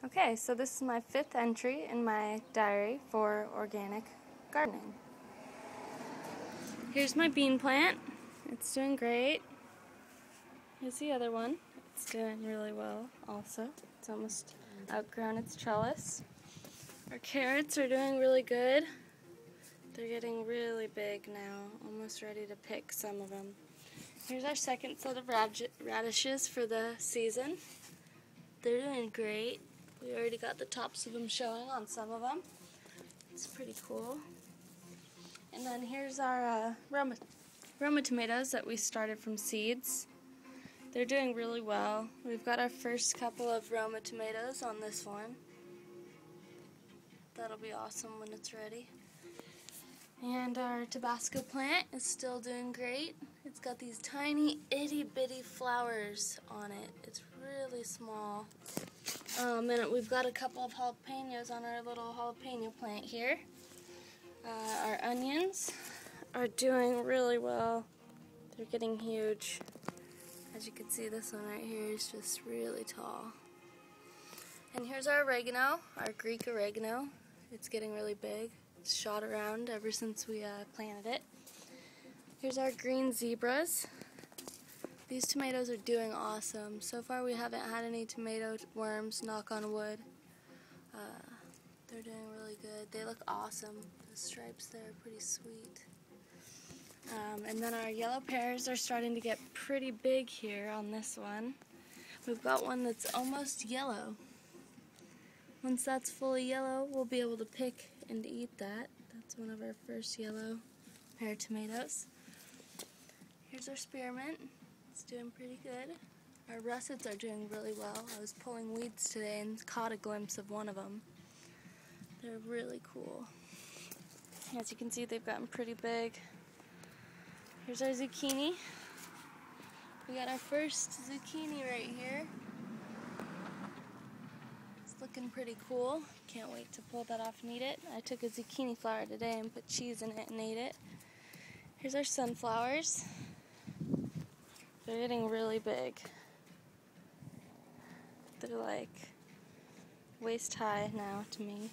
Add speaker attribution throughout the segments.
Speaker 1: Okay, so this is my 5th entry in my diary for organic gardening. Here's my bean plant. It's doing great. Here's the other one. It's doing really well also. It's almost outgrown its trellis. Our carrots are doing really good. They're getting really big now, almost ready to pick some of them. Here's our second set of radishes for the season. They're doing great. We already got the tops of them showing on some of them. It's pretty cool. And then here's our Roma tomatoes that we started from seeds. They're doing really well. We've got our first couple of Roma tomatoes on this one. That'll be awesome when it's ready. And our Tabasco plant is still doing great. It's got these tiny itty bitty flowers on it. It's really small. And we've got a couple of jalapenos on our little jalapeno plant here. Our onions are doing really well. They're getting huge. As you can see, this one right here is just really tall. And here's our oregano, our Greek oregano. It's getting really big. It's shot around ever since we planted it. Here's our green zebras. These tomatoes are doing awesome. So far we haven't had any tomato worms, knock on wood. They're doing really good. They look awesome. The stripes there are pretty sweet. And then our yellow pears are starting to get pretty big here on this one. We've got one that's almost yellow. Once that's fully yellow, we'll be able to pick and eat that. That's one of our first yellow pear tomatoes. Here's our spearmint. It's doing pretty good. Our russets are doing really well. I was pulling weeds today and caught a glimpse of one of them. They're really cool. As you can see, they've gotten pretty big. Here's our zucchini. We got our first zucchini right here. It's looking pretty cool. Can't wait to pull that off and eat it. I took a zucchini flower today and put cheese in it and ate it. Here's our sunflowers. They're getting really big. They're like waist high now to me.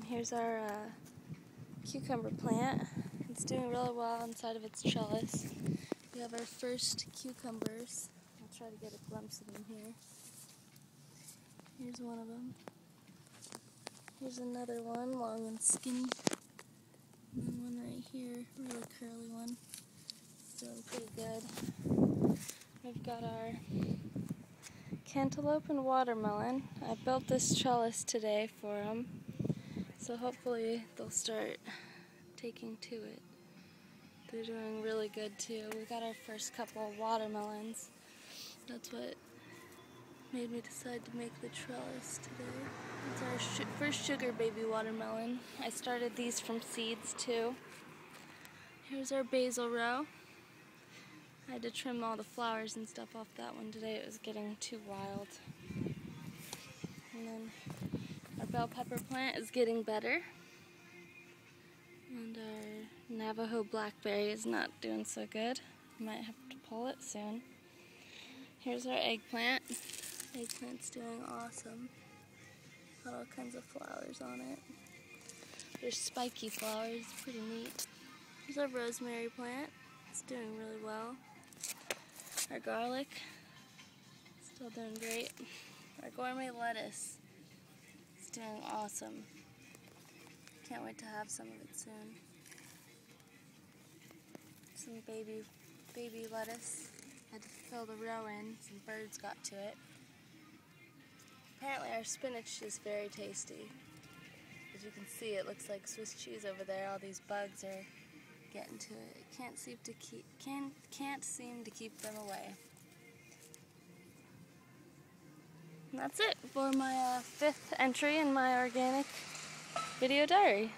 Speaker 1: Here's our cucumber plant. It's doing really well inside of its trellis. We have our first cucumbers. I'll try to get a glimpse of them here. Here's one of them. Here's another one, long and skinny. And then one right here, really curly one. It's doing pretty good. We've got our cantaloupe and watermelon. I built this trellis today for them, so hopefully they'll start taking to it. They're doing really good too. We got our first couple of watermelons. That's what made me decide to make the trellis today. It's our first sugar baby watermelon. I started these from seeds too. Here's our basil row. I had to trim all the flowers and stuff off that one today. It was getting too wild. And then our bell pepper plant is getting better. And our Navajo blackberry is not doing so good. Might have to pull it soon. Here's our eggplant. Eggplant's doing awesome. Got all kinds of flowers on it. There's spiky flowers, pretty neat. Here's our rosemary plant. It's doing really well. Our garlic, still doing great. Our gourmet lettuce, it's doing awesome. Can't wait to have some of it soon. Some baby lettuce. Had to fill the row in. Some birds got to it. Apparently our spinach is very tasty. As you can see, it looks like Swiss cheese over there. All these bugs are getting to it. Can't seem to keep them away. And that's it for my 5th entry in my organic video diary.